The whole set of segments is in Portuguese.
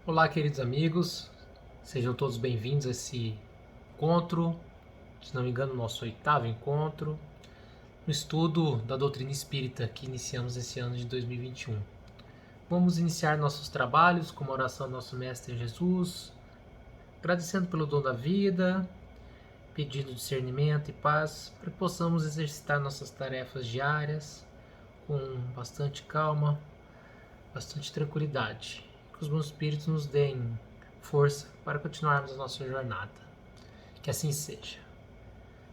Olá, queridos amigos, sejam todos bem-vindos a esse encontro, se não me engano, nosso 8º encontro, no estudo da doutrina espírita que iniciamos esse ano de 2021. Vamos iniciar nossos trabalhos com uma oração ao nosso Mestre Jesus, agradecendo pelo dom da vida, pedindo discernimento e paz, para que possamos exercitar nossas tarefas diárias com bastante calma, bastante tranquilidade. Que os bons espíritos nos deem força para continuarmos a nossa jornada. Que assim seja.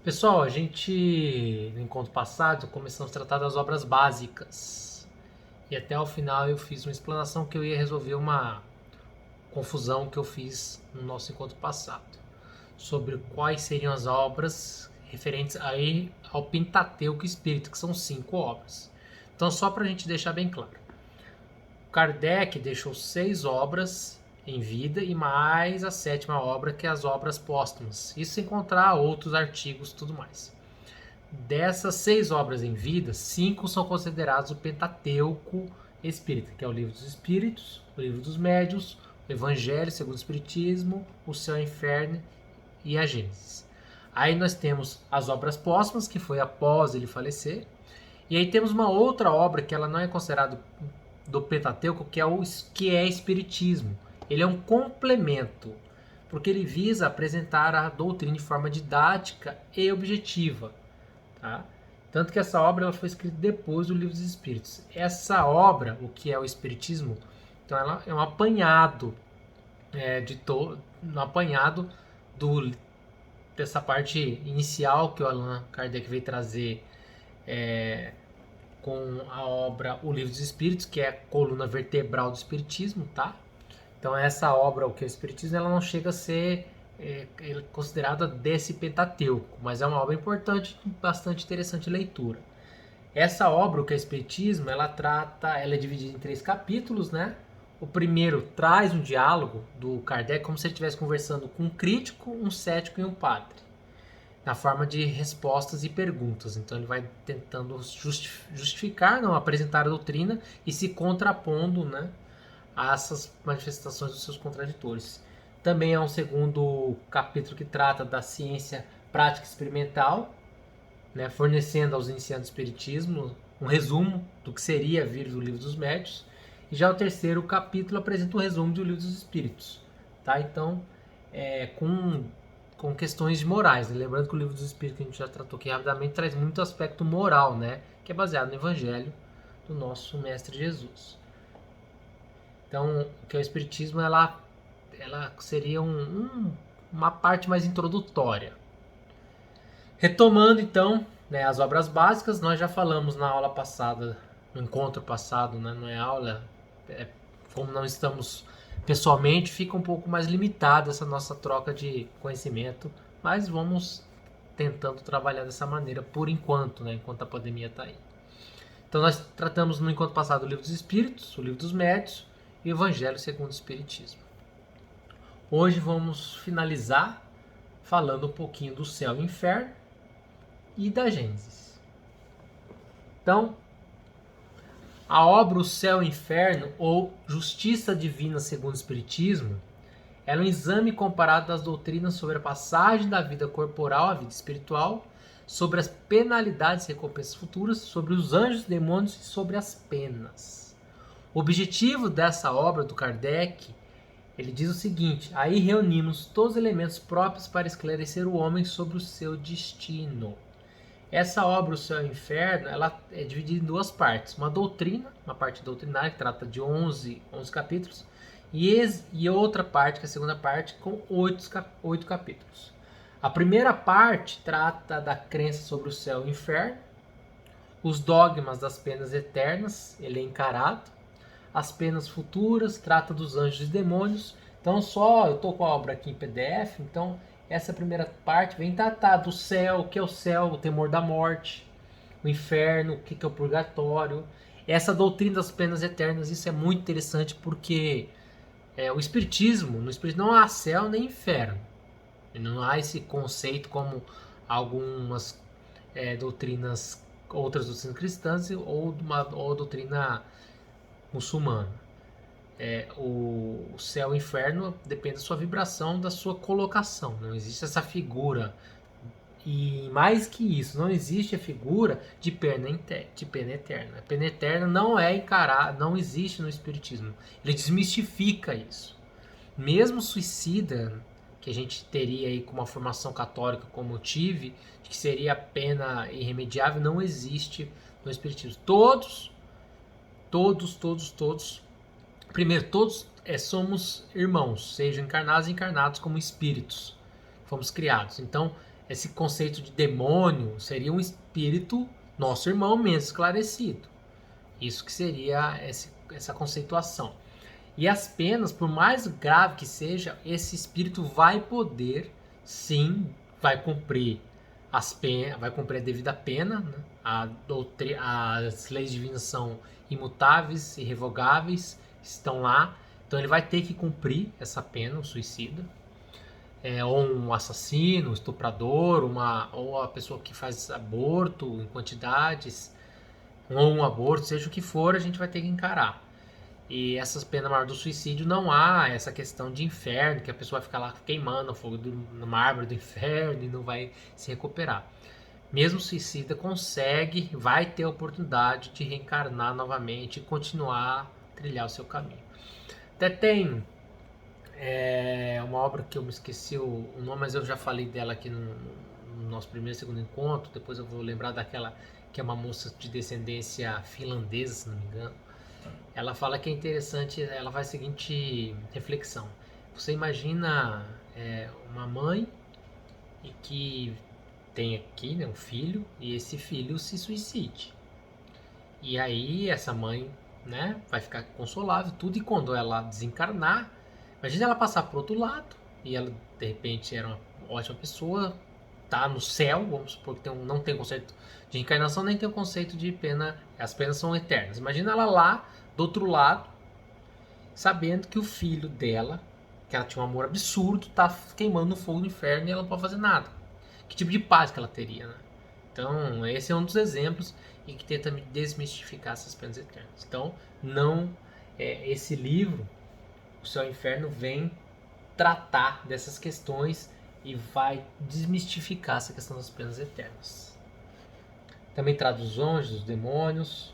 Pessoal, a gente, no encontro passado, começamos a tratar das obras básicas. E até o final eu fiz uma explanação que eu ia resolver uma confusão que eu fiz no nosso encontro passado. Sobre quais seriam as obras referentes aí ao Pentateuco Espírita, que são 5 obras. Então, só para a gente deixar bem claro. Kardec deixou 6 obras em vida e mais a 7ª obra, que é as obras póstumas. Isso sem encontrar outros artigos e tudo mais. Dessas 6 obras em vida, 5 são considerados o Pentateuco Espírita, que é o Livro dos Espíritos, o Livro dos Médiuns, o Evangelho segundo o Espiritismo, o Céu e o Inferno e a Gênesis. Aí nós temos as obras póstumas, que foi após ele falecer. E aí temos uma outra obra que ela não é considerada do Pentateuco, que é Espiritismo. Ele é um complemento, porque ele visa apresentar a doutrina de forma didática e objetiva. Tá? Tanto que essa obra ela foi escrita depois do Livro dos Espíritos. Essa obra, o que é o Espiritismo, então ela é um apanhado um apanhado dessa parte inicial que o Allan Kardec veio trazer com a obra O Livro dos Espíritos, que é a coluna vertebral do Espiritismo, tá? Então essa obra, o que é o Espiritismo, ela não chega a ser considerada desse Pentateuco, mas é uma obra importante, bastante interessante de leitura. Essa obra, o que é o Espiritismo, ela é dividida em 3 capítulos, né? O primeiro traz um diálogo do Kardec como se ele estivesse conversando com um crítico, um cético e um padre, na forma de respostas e perguntas. Então ele vai tentando justificar, não apresentar a doutrina e se contrapondo, né, a essas manifestações dos seus contraditores. Também há um segundo capítulo que trata da ciência prática experimental, né, fornecendo aos iniciantes do espiritismo um resumo do que seria vir do Livro dos Médiuns. E já o terceiro capítulo apresenta um resumo do Livro dos Espíritos. Tá? Então, com questões de morais. Né? Lembrando que o Livro dos Espíritos, que a gente já tratou aqui rapidamente, traz muito aspecto moral, né? Que é baseado no Evangelho do nosso Mestre Jesus. Então, o que é o Espiritismo, ela seria uma parte mais introdutória. Retomando, então, né, as obras básicas, nós já falamos na aula passada, no encontro passado, né, não é aula, como não estamos pessoalmente, fica um pouco mais limitada essa nossa troca de conhecimento, mas vamos tentando trabalhar dessa maneira por enquanto, né, enquanto a pandemia está aí. Então nós tratamos no encontro passado o Livro dos Espíritos, o Livro dos Médiuns e o Evangelho segundo o Espiritismo. Hoje vamos finalizar falando um pouquinho do céu e o inferno e da Gênesis. Então, a obra O Céu e o Inferno, ou Justiça Divina segundo o Espiritismo, é um exame comparado das doutrinas sobre a passagem da vida corporal à vida espiritual, sobre as penalidades e recompensas futuras, sobre os anjos, demônios e sobre as penas. O objetivo dessa obra do Kardec, ele diz o seguinte: aí reunimos todos os elementos próprios para esclarecer o homem sobre o seu destino. Essa obra, O Céu e o Inferno, ela é dividida em 2 partes. Uma doutrina, uma parte doutrinária, que trata de 11 capítulos, e outra parte, que é a segunda parte, com 8 capítulos. A primeira parte trata da crença sobre o céu e o inferno, os dogmas das penas eternas, ele é encarado, as penas futuras, trata dos anjos e demônios. Então, eu estou com a obra aqui em PDF, então essa primeira parte vem tratar do céu, o que é o céu, o temor da morte, o inferno, o que é o purgatório, essa doutrina das penas eternas. Isso é muito interessante porque no Espiritismo não há céu nem inferno, não há esse conceito como algumas outras doutrinas cristãs ou doutrina muçulmana. o céu e o inferno depende da sua vibração, da sua colocação. Não existe essa figura. E mais que isso, não existe a figura de pena eterna. A pena eterna não é encarada, não existe no Espiritismo. Ele desmistifica isso. Mesmo suicida, que a gente teria aí com uma formação católica como eu tive, que seria a pena irremediável, não existe no Espiritismo. Todos, primeiro, todos somos irmãos, sejam encarnados e encarnados como espíritos. Fomos criados. Então, esse conceito de demônio seria um espírito, nosso irmão menos esclarecido. Isso que seria essa conceituação. E as penas, por mais grave que seja, esse espírito vai poder, sim, vai cumprir as penas, vai cumprir a devida pena, né? As leis divinas são imutáveis, irrevogáveis, estão lá. Então ele vai ter que cumprir essa pena, o suicida. Ou um assassino, um estuprador, ou a pessoa que faz aborto em quantidades, ou um aborto, seja o que for, a gente vai ter que encarar. E essas penas maiores do suicídio não há essa questão de inferno, que a pessoa vai ficar lá queimando o fogo numa árvore do inferno e não vai se recuperar. Mesmo o suicida consegue, vai ter a oportunidade de reencarnar novamente e continuar a trilhar o seu caminho. Até tem uma obra que eu me esqueci o nome, mas eu já falei dela aqui no nosso primeiro e segundo encontro. Depois eu vou lembrar daquela que é uma moça de descendência finlandesa, se não me engano. Ela fala que é interessante, ela faz a seguinte reflexão. Você imagina uma mãe e que tem aqui, né, um filho, e esse filho se suicide. E aí essa mãe, né, vai ficar consolável, tudo, e quando ela desencarnar, imagina ela passar pro outro lado, e ela de repente era uma ótima pessoa, tá no céu, vamos supor que não tem conceito de encarnação, nem tem o conceito de pena, as penas são eternas. Imagina ela lá, do outro lado, sabendo que o filho dela, que ela tinha um amor absurdo, tá queimando no fogo do inferno e ela não pode fazer nada. Que tipo de paz que ela teria, né? Então, esse é um dos exemplos e que tenta desmistificar essas penas eternas. Então, esse livro, O Céu e o Inferno, vem tratar dessas questões e vai desmistificar essa questão das penas eternas. Também traduz os anjos, os demônios,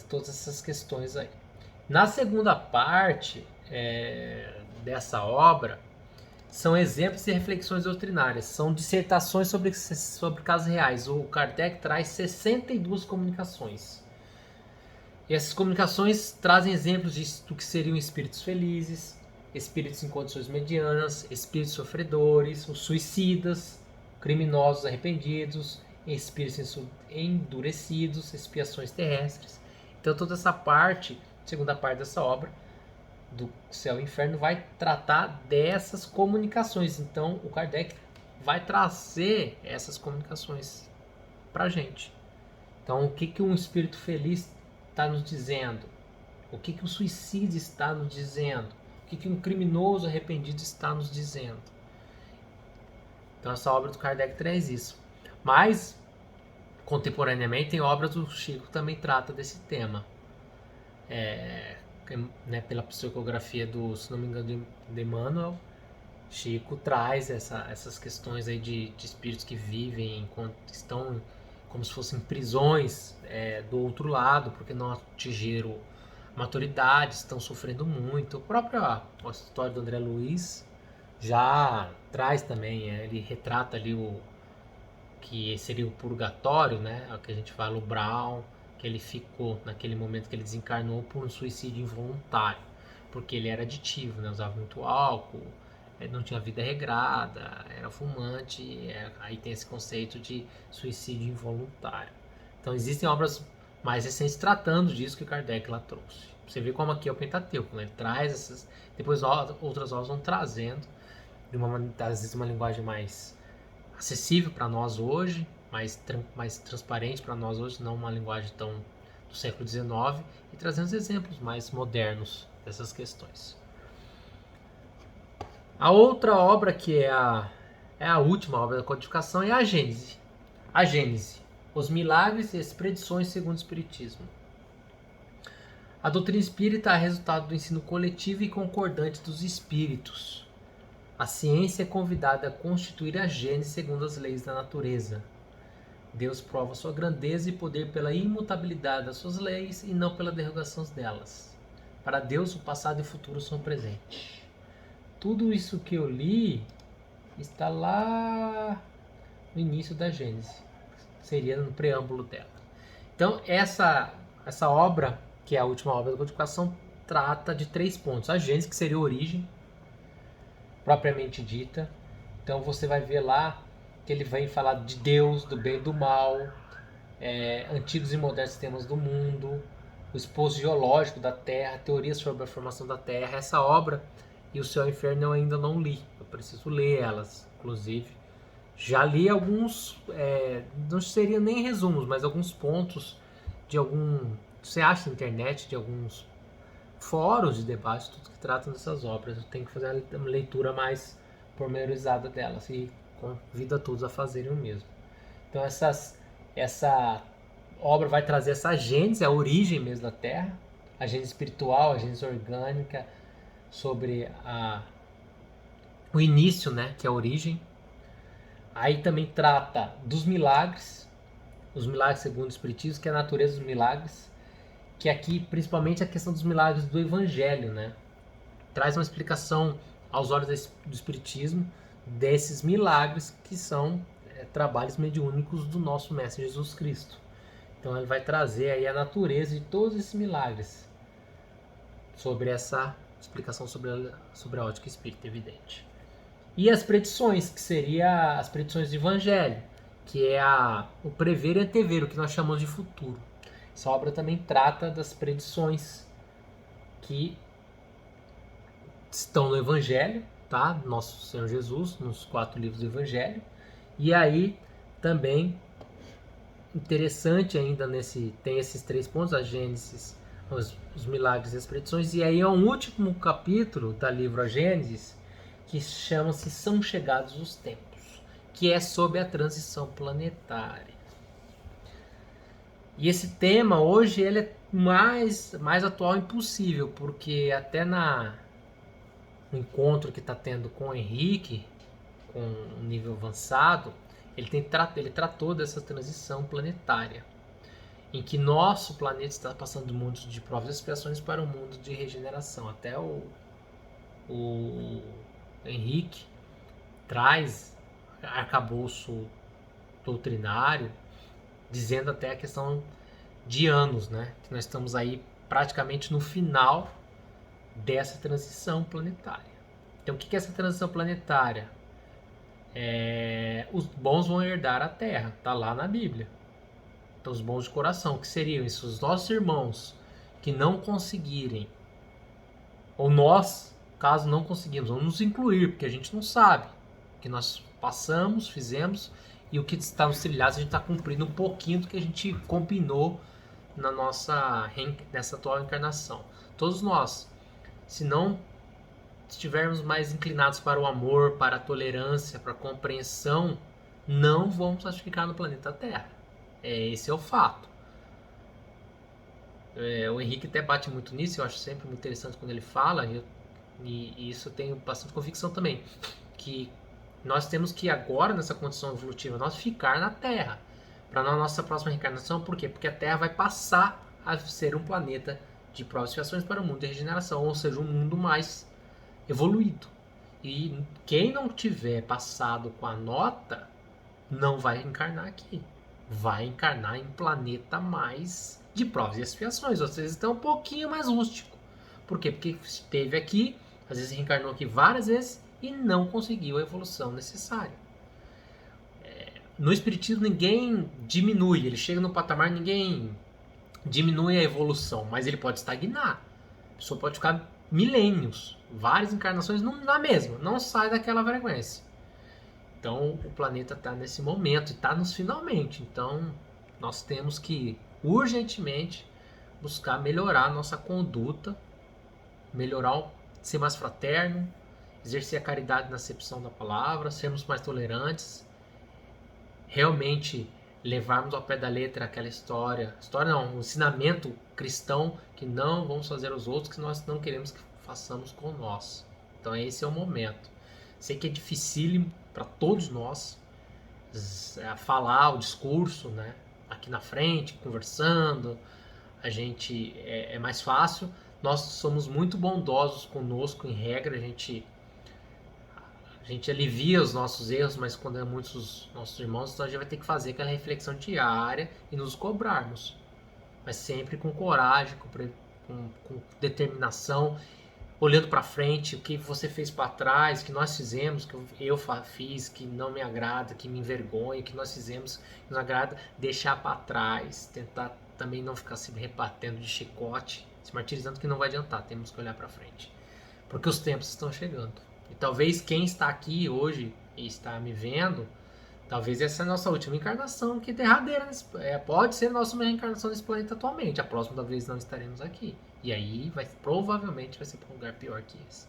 todas essas questões aí. Na segunda parte dessa obra, são exemplos e reflexões doutrinárias, são dissertações sobre casos reais. O Kardec traz 62 comunicações. E essas comunicações trazem exemplos do que seriam espíritos felizes, espíritos em condições medianas, espíritos sofredores, os suicidas, criminosos arrependidos, espíritos endurecidos, expiações terrestres. Então toda essa parte, segunda parte dessa obra, do Céu e Inferno, vai tratar dessas comunicações. Então o Kardec vai trazer essas comunicações pra gente. Então o que um espírito feliz está nos dizendo? O que o suicídio está nos dizendo? O que um criminoso arrependido está nos dizendo? Então essa obra do Kardec traz isso. Mas contemporaneamente tem obras do Chico que também trata desse tema. Pela psicografia do, se não me engano, de Emmanuel, Chico traz essas questões aí de espíritos que vivem enquanto estão como se fossem prisões do outro lado, porque não atingiram maturidade, estão sofrendo muito. A história do André Luiz já traz também, ele retrata ali o que seria o purgatório, né? O que a gente fala, o Brown, que ele ficou naquele momento que ele desencarnou por um suicídio involuntário, porque ele era aditivo, né? Usava muito álcool, não tinha vida regrada, era fumante, aí tem esse conceito de suicídio involuntário. Então existem obras mais recentes tratando disso que o Kardec lá trouxe. Você vê como aqui é o Pentateuco, né? Ele traz essas, depois outras obras vão trazendo às vezes uma linguagem mais acessível para nós hoje, mais transparente para nós hoje, não uma linguagem tão do século XIX, e trazendo exemplos mais modernos dessas questões. A outra obra que é a última obra da codificação é a Gênese. Os milagres e as predições segundo o Espiritismo. A doutrina espírita é resultado do ensino coletivo e concordante dos espíritos. A ciência é convidada a constituir a gênese segundo as leis da natureza. Deus prova sua grandeza e poder pela imutabilidade das suas leis e não pela derrogação delas. Para Deus, o passado e o futuro são presentes. Tudo isso que eu li está lá no início da Gênese. Seria no preâmbulo dela. Então, essa obra, que é a última obra da codificação, trata de 3 pontos. A Gênese, que seria a origem, propriamente dita. Então, você vai ver lá que ele vem falar de Deus, do bem e do mal, antigos e modernos sistemas do mundo, o esposo geológico da Terra, teorias sobre a formação da Terra. Essa obra e o Céu e o Inferno eu ainda não li. Eu preciso ler elas, inclusive. Já li alguns, não seria nem resumos, mas alguns pontos de você acha na internet, de alguns fóruns de debate, tudo que tratam dessas obras. Eu tenho que fazer uma leitura mais pormenorizada delas e convido a todos a fazerem o mesmo. Então essa obra vai trazer essa gênese, a origem mesmo da Terra, a gênese espiritual, a gênese orgânica, sobre o início, né, que é a origem. Aí também trata dos milagres, os milagres segundo o Espiritismo, que é a natureza dos milagres, que aqui principalmente a questão dos milagres do Evangelho, né? Traz uma explicação aos olhos do Espiritismo desses milagres que são trabalhos mediúnicos do nosso Mestre Jesus Cristo. Então ele vai trazer aí a natureza de todos esses milagres sobre essa explicação sobre a ótica espírita evidente. E as predições, que seria as predições do Evangelho, que é o prever e antever, o que nós chamamos de futuro. Essa obra também trata das predições que estão no Evangelho, tá? Nosso Senhor Jesus, nos 4 livros do Evangelho. E aí também interessante ainda tem esses 3 pontos, a Gênesis, os milagres e as predições. E aí é um último capítulo da livro A Gênesis, que chama-se São Chegados os Tempos, que é sobre a transição planetária. E esse tema hoje ele é mais atual impossível, porque até no encontro que está tendo com o Henrique, com um nível avançado, ele tratou dessa transição planetária, em que nosso planeta está passando do mundo de provas e expiações para um mundo de regeneração. Até o Henrique traz arcabouço doutrinário, dizendo até a questão de anos, né? Que nós estamos aí praticamente no final dessa transição planetária. Então, o que é essa transição planetária? Os bons vão herdar a Terra, tá lá na Bíblia. Então, os bons de coração, que seriam isso, os nossos irmãos que não conseguirem, ou nós, caso não conseguimos, vamos nos incluir, porque a gente não sabe o que nós passamos, fizemos, e o que está nos trilhados a gente está cumprindo um pouquinho do que a gente combinou nessa atual encarnação. Todos nós, se não estivermos mais inclinados para o amor, para a tolerância, para a compreensão, não vamos ficar no planeta Terra. Esse é o fato. O Henrique até bate muito nisso, eu acho sempre muito interessante quando ele fala, e isso eu tenho bastante convicção também, que nós temos que agora, nessa condição evolutiva, nós ficar na Terra, para na nossa próxima reencarnação. Por quê? Porque a Terra vai passar a ser um planeta de provas e expiações para o mundo de regeneração, ou seja, um mundo mais evoluído. E quem não tiver passado com a nota, não vai encarnar aqui. Vai encarnar em planeta mais de provas e expiações, ou seja, está um pouquinho mais rústico. Por quê? Porque esteve aqui, às vezes reencarnou aqui várias vezes e não conseguiu a evolução necessária. No Espiritismo ninguém diminui, ele chega no patamar, ninguém diminui a evolução, mas ele pode estagnar. A pessoa pode ficar milênios, várias encarnações na mesma, não sai daquela frequência. Então o planeta está nesse momento, está nos finalmente. Então nós temos que urgentemente buscar melhorar a nossa conduta, ser mais fraterno, exercer a caridade na acepção da palavra, sermos mais tolerantes, realmente levarmos ao pé da letra aquela o ensinamento cristão que não vamos fazer aos outros que nós não queremos que façamos com nós. Então esse é o momento. Sei que é dificílimo para todos nós falar o discurso, né? Aqui na frente, conversando, a gente é mais fácil. Nós somos muito bondosos conosco, em regra, a gente alivia os nossos erros, mas quando é muitos nossos irmãos, então a gente vai ter que fazer aquela reflexão diária e nos cobrarmos. Mas sempre com coragem, com determinação, olhando para frente, o que você fez para trás, que nós fizemos, que eu fiz, que não me agrada, que me envergonha, que nós fizemos, que nos agrada, deixar para trás, tentar também não ficar se rebatendo de chicote, se martirizando, que não vai adiantar, temos que olhar para frente. Porque os tempos estão chegando. E talvez quem está aqui hoje e está me vendo, talvez essa é a nossa última encarnação, que é derradeira. Pode ser a nossa reencarnação nesse planeta atualmente. A próxima vez não estaremos aqui. E aí provavelmente vai ser para um lugar pior que esse.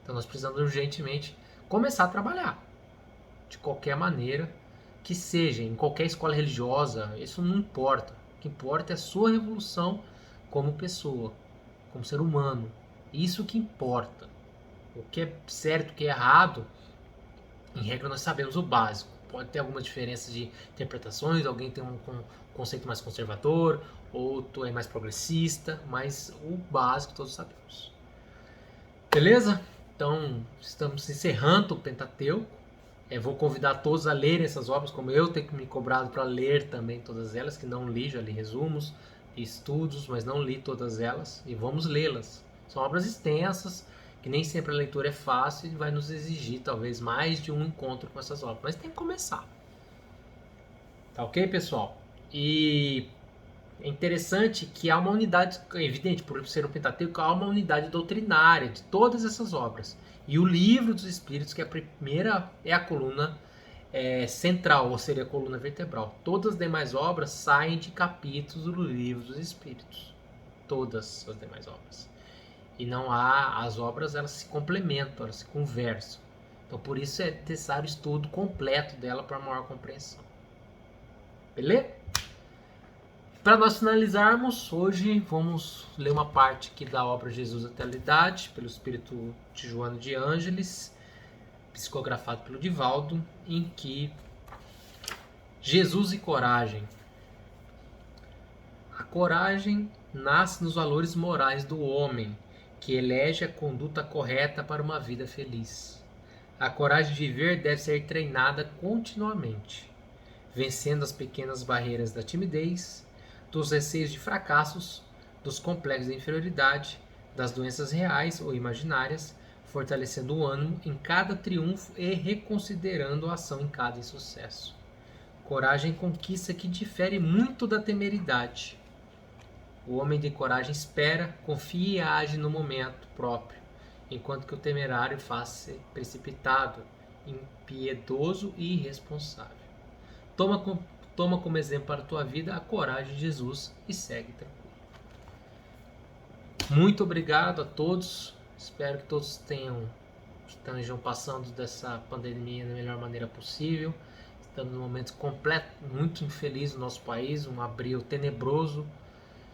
Então nós precisamos urgentemente começar a trabalhar. De qualquer maneira que seja, em qualquer escola religiosa, isso não importa. O que importa é a sua revolução como pessoa, como ser humano. Isso que importa. O que é certo, o que é errado, em regra nós sabemos o básico. Pode ter algumas diferenças de interpretações, alguém tem um conceito mais conservador, outro é mais progressista, mas o básico todos sabemos. Beleza? Então, estamos encerrando o Pentateuco. Vou convidar todos a lerem essas obras, como eu tenho me cobrado para ler também todas elas, que não li, já li resumos e estudos, mas não li todas elas, e vamos lê-las. São obras extensas, que nem sempre a leitura é fácil e vai nos exigir talvez mais de um encontro com essas obras, mas tem que começar. Tá ok, pessoal? E é interessante que há uma unidade, evidente, por ser um Pentateuco, há uma unidade doutrinária de todas essas obras. E o Livro dos Espíritos, que a primeira é a coluna central, ou seria a coluna vertebral. Todas as demais obras saem de capítulos do Livro dos Espíritos. Todas as demais obras. E não há, as obras elas se complementam, elas se conversam. Então por isso é necessário estudo completo dela para maior compreensão. Beleza? Para nós finalizarmos, hoje vamos ler uma parte aqui da obra Jesus até a Idade, pelo espírito de Joana de Ângeles, psicografado pelo Divaldo, em que Jesus e coragem. A coragem nasce nos valores morais do homem, que elege a conduta correta para uma vida feliz. A coragem de viver deve ser treinada continuamente, vencendo as pequenas barreiras da timidez, dos receios de fracassos, dos complexos de inferioridade, das doenças reais ou imaginárias, fortalecendo o ânimo em cada triunfo e reconsiderando a ação em cada insucesso. Coragem conquista que difere muito da temeridade. O homem de coragem espera, confia e age no momento próprio, enquanto que o temerário faz-se precipitado, impiedoso e irresponsável. Toma como exemplo para a tua vida a coragem de Jesus e segue tranquilo. Muito obrigado a todos. Espero que todos estejam passando dessa pandemia da melhor maneira possível. Estamos num momento completo, muito infeliz no nosso país, um abril tenebroso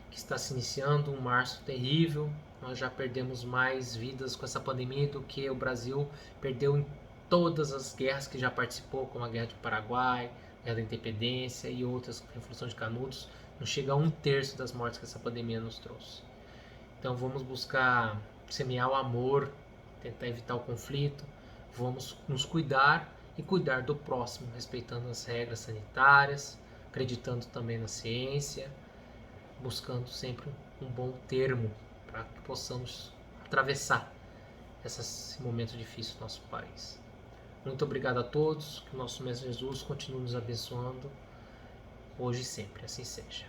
que está se iniciando, um março terrível. Nós já perdemos mais vidas com essa pandemia do que o Brasil perdeu em todas as guerras que já participou, como a Guerra do Paraguai, a Guerra da Independência e outras, Revolução de Canudos. Não chega a 1/3 das mortes que essa pandemia nos trouxe. Então vamos buscar semear o amor, tentar evitar o conflito, vamos nos cuidar e cuidar do próximo, respeitando as regras sanitárias, acreditando também na ciência, buscando sempre um bom termo para que possamos atravessar esse momento difícil do nosso país. Muito obrigado a todos, que o nosso Mestre Jesus continue nos abençoando, hoje e sempre, assim seja.